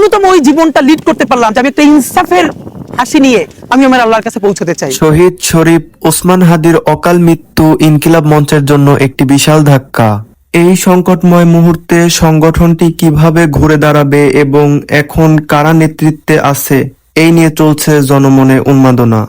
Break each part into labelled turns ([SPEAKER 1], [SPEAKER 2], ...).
[SPEAKER 1] ন্যূনতম ওই জীবনটা লিড করতে পারলাম যে আমি একটা ইনসাফের হাসি নিয়ে আমি আমার আল্লাহর কাছে পৌঁছতে চাই।
[SPEAKER 2] শহীদ শরীফ ওসমান হাদির অকাল মৃত্যু ইনকিলাব মঞ্চের জন্য একটি বিশাল ধাক্কা। এই সংকটময় মুহূর্তে সংগঠনটি কিভাবে ঘুরে দাঁড়াবে এবং এখন কারা নেতৃত্বে আছে এই নিয়ে চলছে জনমনে উন্মাদনা।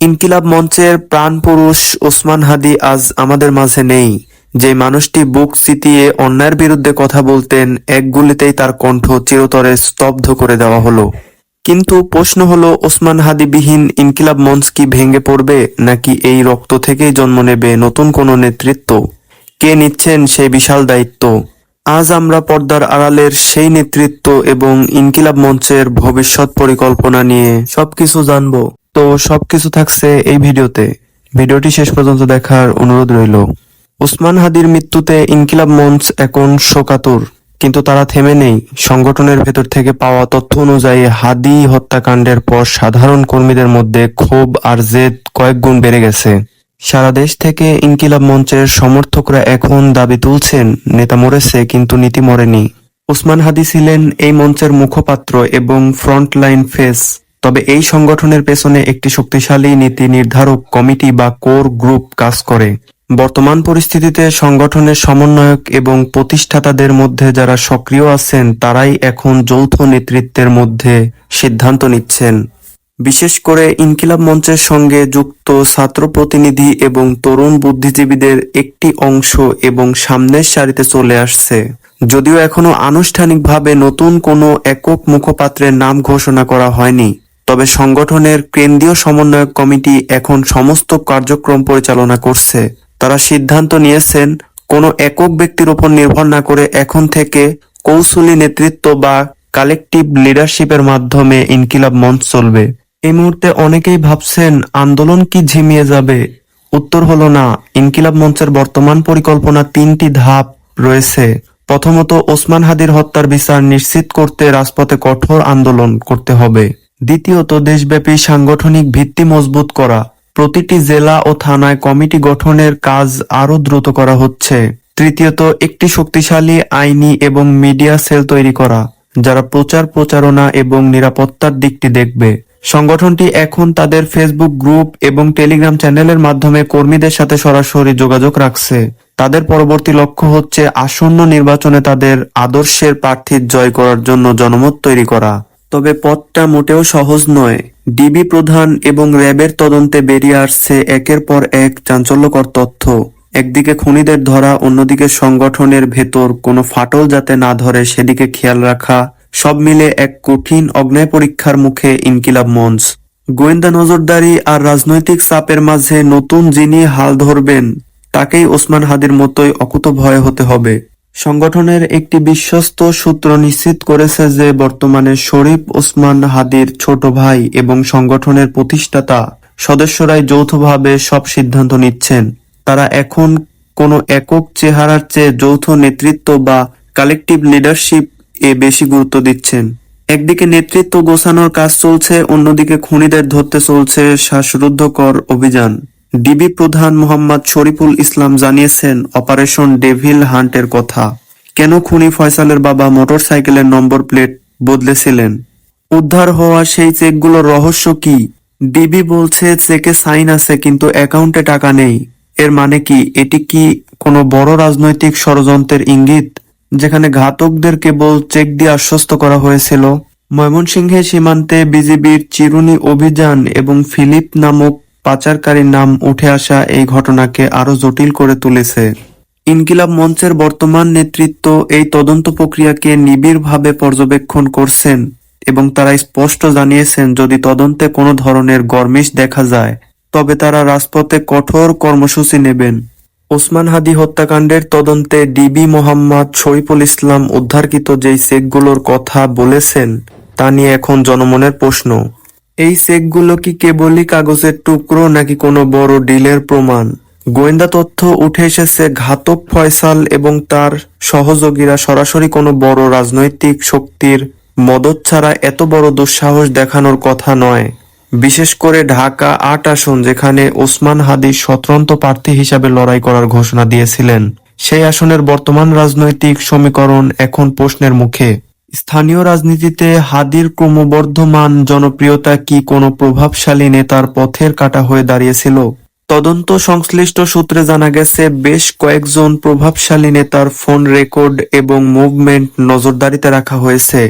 [SPEAKER 2] ইনকিলাব মঞ্চের প্রাণপুরুষ ওসমান হাদি আজ আমাদের মাঝে নেই। যে মানুষটি বুক চিতিয়ে অন্যায়ের বিরুদ্ধে কথা বলতেন, এক গুলিতেই তার কণ্ঠ চিরতরে স্তব্ধ করে দেওয়া হলো। কিন্তু প্রশ্ন হলো, ওসমান হাদিবিহীন ইনকিলাব মঞ্চ কি ভেঙে পড়বে, নাকি এই রক্ত থেকেই জন্ম নেবে নতুন কোনো নেতৃত্ব? কে নিচ্ছেন সেই বিশাল দায়িত্ব? আজ আমরা পর্দার আড়ালের সেই নেতৃত্ব এবং ইনকিলাব মঞ্চের ভবিষ্যৎ পরিকল্পনা নিয়ে সবকিছু জানবো। তো সবকিছু থাকছে এই ভিডিওতে। ভিডিওটি শেষ পর্যন্ত দেখার অনুরোধ রইল। ওসমান হাদির মৃত্যুতে ইনকিলাব মঞ্চ এখন শোকাতুর, কিন্তু তারা থেমে নেই। সংগঠনের ভেতর থেকে পাওয়া তথ্য অনুযায়ী হাদি হত্যাকাণ্ডের পর সাধারণ কর্মীদের মধ্যে ক্ষোভ আর জেদ কয়েক গুণ বেড়ে গেছে। সারা দেশ থেকে ইনকিলাব মঞ্চের সমর্থকরা এখন দাবি তুলছেন, নেতা মরেছে কিন্তু নীতি মরেনি। ওসমান হাদি ছিলেন এই মঞ্চের মুখপাত্র এবং ফ্রন্টলাইন ফেস। তবে এই সংগঠনের পেছনে একটি শক্তিশালী নীতি নির্ধারক কমিটি বা কোর গ্রুপ কাজ করে। বর্তমান পরিস্থিতিতে সংগঠনের সমন্বয়ক এবং প্রতিষ্ঠাতাদের মধ্যে যারা সক্রিয় আছেন তারাই এখন যৌথ নেতৃত্বের মধ্যে সিদ্ধান্ত নিচ্ছেন। বিশেষ করে ইনকিলাব মঞ্চের সঙ্গে যুক্ত ছাত্র প্রতিনিধি এবং তরুণ বুদ্ধিজীবীদের একটি অংশ এবং সামনের সারিতে চলে আসছে। যদিও এখনো আনুষ্ঠানিকভাবে নতুন কোনো একক মুখপাত্রের নাম ঘোষণা করা হয়নি, তবে সংগঠনের কেন্দ্রীয় সমন্বয়ক কমিটি এখন সমস্ত কার্যক্রম পরিচালনা করছে। তারা সিদ্ধান্ত নিয়েছেন কোনো একক ব্যক্তির উপর নির্ভর না করে এখন থেকে কৌশলী নেতৃত্ব বা কালেকটিভ লিডারশিপের মাধ্যমে ইনকিলাব মঞ্চ চলবে। এই মুহূর্তে অনেকেই ভাবছেন আন্দোলন কি ঝিমিয়ে যাবে? উত্তর হলো না। ইনকিলাব মঞ্চের বর্তমান পরিকল্পনা তিনটি ধাপ রয়েছে। প্রথমত, ওসমান হাদির হত্যার বিচার নিশ্চিত করতে রাজপথে কঠোর আন্দোলন করতে হবে। দ্বিতীয়ত, দেশব্যাপী সাংগঠনিক ভিত্তি মজবুত করা। প্রতিটি জেলা ও থানায় কমিটি গঠনের কাজ আরো দ্রুত করা হচ্ছে। তৃতীয়ত, একটি শক্তিশালী আইনি এবং মিডিয়া সেল তৈরি করা, যারা প্রচারণা এবং নিরাপত্তার দিকটি দেখবে। সংগঠনটি এখন তাদের ফেসবুক গ্রুপ এবং টেলিগ্রাম চ্যানেলের মাধ্যমে কর্মীদের সাথে সরাসরি যোগাযোগ রাখছে। তাদের পরবর্তী লক্ষ্য হচ্ছে আসন্ন নির্বাচনে তাদের আদর্শের প্রার্থী জয় করার জন্য জনমত তৈরি করা। তবে পথটা মোটেও সহজ নয়। ডিবি প্রধান এবং র্যাবের তদন্তে বেরিয়ে আসছে একের পর এক চাঞ্চল্যকর তথ্য। একদিকে খুনিদের ধরা, অন্যদিকে সংগঠনের ভেতর কোনো ফাটল যাতে না ধরে সেদিকে খেয়াল রাখা, সব মিলে এক কঠিন অগ্ন্যায় পরীক্ষার মুখে ইনকিলাব মঞ্চ। গোয়েন্দা নজরদারি আর রাজনৈতিক চাপের মাঝে নতুন যিনি হাল ধরবেন তাকেই ওসমান হাদির মতোই অকুতভয় হতে হবে। সংগঠনের একটি বিশ্বস্ত সূত্র নিশ্চিত করেছে যে বর্তমানে শরীফ ওসমান হাদির ছোট ভাই এবং সংগঠনের প্রতিষ্ঠাতা সদস্যরাই যৌথভাবে সব সিদ্ধান্ত নিচ্ছেন। তারা এখন কোনো একক চেহারার চেয়ে যৌথ নেতৃত্ব বা কালেকটিভ লিডারশিপ এ বেশি গুরুত্ব দিচ্ছেন। একদিকে নেতৃত্ব গোছানোর কাজ চলছে, অন্যদিকে খুনিদের ধরতে চলছে শ্বাসরুদ্ধকর অভিযান। ডিবি প্রধান মোহাম্মদ শরীফুল ইসলাম জানিয়েছেন অপারেশন ডেভিল হান্টের কথা। কেন খুনি ফয়সালের বাবা মোটরসাইকেলের নম্বর প্লেট বদলেছিলেন? উদ্ধার হওয়া সেই চেকগুলোর রহস্য কি? ডিবি বলছে চেকে সাইন আছে কিন্তু অ্যাকাউন্টে টাকা নেই। এর মানে কি? এটি কি কোনো বড় রাজনৈতিক ষড়যন্ত্রের ইঙ্গিত, যেখানে ঘাতকদের কেবল চেক দিয়ে আশ্বস্ত করা হয়েছিল? ময়মনসিংহের সীমান্তে বিজিবির চিরুনি অভিযান এবং ফিলিপ নামক পাচারকারীর নাম উঠে আসা এই ঘটনাকে আরো জটিল করে তুলেছে। ইনকিলাব মঞ্চের বর্তমান নেতৃত্ব এই তদন্ত প্রক্রিয়াকে নিবিড়ভাবে পর্যবেক্ষণ করছেন এবং তারা স্পষ্ট জানিয়েছেন যদি তদন্তে কোনো ধরনের গরমিশ দেখা যায় তবে তারা রাজপথে কঠোর কর্মসূচি নেবেন। ওসমান হাদি হত্যাকাণ্ডের তদন্তে ডিবি মোহাম্মদ শরীফুল ইসলাম উদ্ধারকৃত যেই চেকগুলোর কথা বলেছেন তা নিয়ে এখন জনমনের প্রশ্ন। এই চেকগুলো কি কেবলই কাগজের টুকরো নাকি কোনো বড় ডিলের প্রমাণ? গোয়েন্দা তথ্য উঠে এসেছে ঘাতক ফয়সাল এবং তার সহযোগীরা সরাসরি কোনো বড় রাজনৈতিক শক্তির মদত ছাড়া এত বড় দুঃসাহস দেখানোর কথা নয়। বিশেষ করে ঢাকা ৮ আসন, যেখানে ওসমান হাদি স্বতন্ত্র প্রার্থী হিসাবে লড়াই করার ঘোষণা দিয়েছিলেন, সেই আসনের বর্তমান রাজনৈতিক সমীকরণ এখন প্রশ্নের মুখে। স্থানীয় রাজনীতিতে হাদির ক্রমবর্ধমান জনপ্রিয়তা কি কোনো প্রভাবশালী নেতার পথের কাঁটা হয়ে দাঁড়িয়েছিল? তদন্ত সংশ্লিষ্ট সূত্রে জানা গেছে, বেশ কয়েকজন প্রভাবশালী নেতার ফোন রেকর্ড এবং মুভমেন্ট নজরদারিতে রাখা হয়েছে।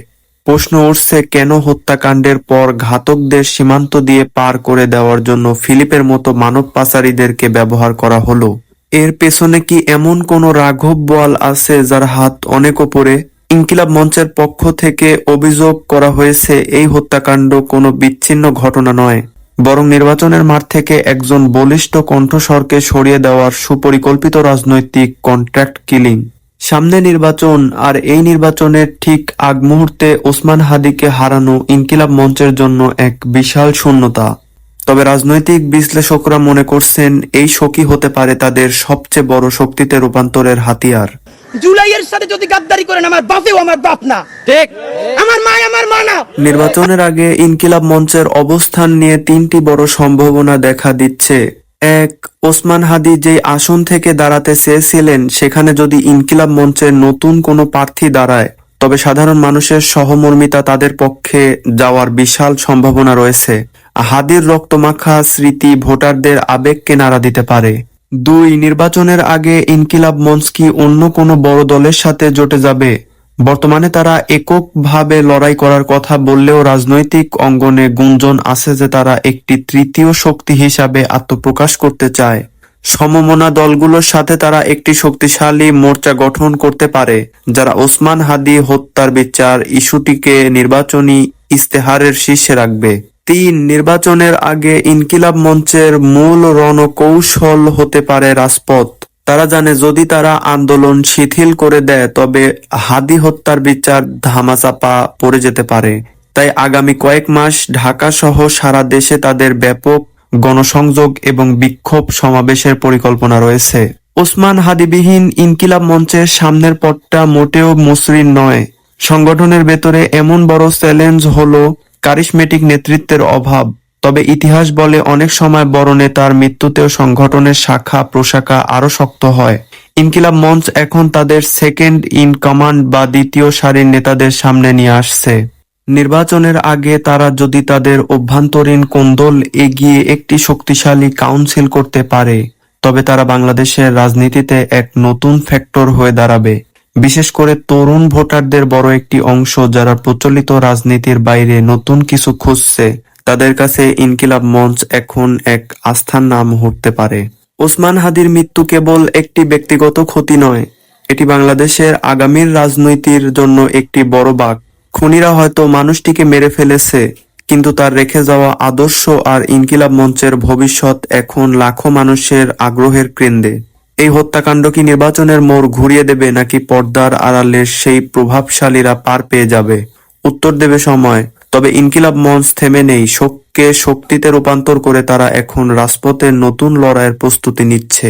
[SPEAKER 2] প্রশ্ন উঠছে, কেন হত্যাকাণ্ডের পর ঘাতকদের সীমান্ত দিয়ে পার করে দেওয়ার জন্য ফিলিপের মতো মানব পাচারীদেরকে ব্যবহার করা হলো? এর পেছনে কি এমন কোনো রাঘব বোয়াল আছে যার হাত অনেক ওপরে? ইনকিলাব মঞ্চের পক্ষ থেকে অভিযোগ করা হয়েছে, এই হত্যাকাণ্ড কোনো বিচ্ছিন্ন ঘটনা নয়, বরং নির্বাচনের মাঠ থেকে একজন বলিষ্ঠ কণ্ঠস্বরকে সরিয়ে দেওয়ার সুপরিকল্পিত রাজনৈতিক কন্ট্রাক্ট কিলিং। সামনে নির্বাচন, আর এই নির্বাচনের ঠিক আগ মুহূর্তে ওসমান হাদিকে হারানো ইনকিলাব মঞ্চের জন্য এক বিশাল শূন্যতা। তবে রাজনৈতিক বিশ্লেষকরা মনে করছেন, এই শোকই হতে পারে তাদের সবচেয়ে বড় শক্তিতে রূপান্তরের হাতিয়ার।
[SPEAKER 1] জুলাইয়ের সাথে যদি গাদ্দারি করেন, আমার বাপেও আমার বাপ না, ঠিক আমার মা আমার মা না।
[SPEAKER 2] নির্বাচনের আগে ইনকিলাব মঞ্চের অবস্থান নিয়ে তিনটি বড় সম্ভাবনা দেখা দিচ্ছে। এক, ওসমান হাদি যে আসন থেকে দাঁড়াতে চেয়েছিলেন সেখানে যদি ইনকিলাব মঞ্চের নতুন কোনো প্রার্থী দাঁড়ায়, তবে সাধারণ মানুষের সহমর্মিতা তাদের পক্ষে যাওয়ার বিশাল সম্ভাবনা রয়েছে। হাদির রক্তমাখা স্মৃতি ভোটারদের আবেগকে নাড়া দিতে পারে। দুই, নির্বাচনের আগে ইনকিলাব মঞ্চ কি অন্য কোনো বড় দলের সাথে জোটে যাবে? বর্তমানে তারা এককভাবে লড়াই করার কথা বললেও রাজনৈতিক অঙ্গনে গুঞ্জন আছে যে তারা একটি তৃতীয় শক্তি হিসাবে আত্মপ্রকাশ করতে চায়। সমমনা দলগুলোর সাথে তারা একটি শক্তিশালী মোর্চা গঠন করতে পারে, যারা ওসমান হাদি হত্যার বিচার ইস্যুটিকে নির্বাচনী ইস্তেহারের শীর্ষে রাখবে। তিন, নির্বাচনের আগে ইনকিলাব মঞ্চের মূল রণকৌশল হতে পারে রাজপথ। তারা জানে, যদি তারা আন্দোলন শিথিল করে দেয় তবে হাদি হত্যার বিচার ধামাচাপা পড়ে যেতে পারে। তাই আগামী কয়েক মাস ঢাকা সহ সারা দেশে তাদের ব্যাপক গণসংযোগ এবং বিক্ষোভ সমাবেশের পরিকল্পনা রয়েছে। ওসমান হাদিবিহীন ইনকিলাব মঞ্চের সামনের পথটা মোটেও মসৃণ নয়। সংগঠনের ভেতরে এমন বড় চ্যালেঞ্জ হলো কারিশমেটিক নেতৃত্বের অভাব। তবে ইতিহাস বলে, অনেক সময় বড় নেতার মৃত্যুতেও সংগঠনের শাখা প্রশাখা আরো শক্ত হয়। ইনকিলাব মঞ্চ এখন তাদের সেকেন্ড ইন কমান্ড বা দ্বিতীয় সারির নেতাদের সামনে নিয়ে আসছে। নির্বাচনের আগে তারা যদি তাদের অভ্যন্তরীণ কোন্দল এগিয়ে একটি শক্তিশালী কাউন্সিল করতে পারে, তবে তারা বাংলাদেশের রাজনীতিতে এক নতুন ফ্যাক্টর হয়ে দাঁড়াবে। বিশেষ করে তরুণ ভোটারদের বড় একটি অংশ যারা প্রচলিত রাজনীতির বাইরে নতুন কিছু খুঁজছে, তাদের কাছে ইনকিলাব মঞ্চ এখন এক আস্থার নাম হতে পারে। ওসমান হাদির মৃত্যু কেবল একটি ব্যক্তিগত ক্ষতি নয়, এটি বাংলাদেশের আগামীর রাজনীতির জন্য একটি বড় বাঁক। খুনিরা হয়তো মানুষটিকে মেরে ফেলেছে, কিন্তু তার রেখে যাওয়া আদর্শ আর ইনকিলাব মঞ্চের ভবিষ্যৎ এখন লাখো মানুষের আগ্রহের কেন্দ্রে। এই হত্যাকাণ্ড কি নির্বাচনের মোড় ঘুরিয়ে দেবে, নাকি পর্দার আড়ালে সেই প্রভাবশালীরা পার পেয়ে যাবে? উত্তর দেবে সময়। তবে ইনকিলাব মঞ্চ থেমে নেই, শোককে শক্তিতে রূপান্তর করে তারা এখন রাজপথের নতুন লড়াইয়ের প্রস্তুতি নিচ্ছে।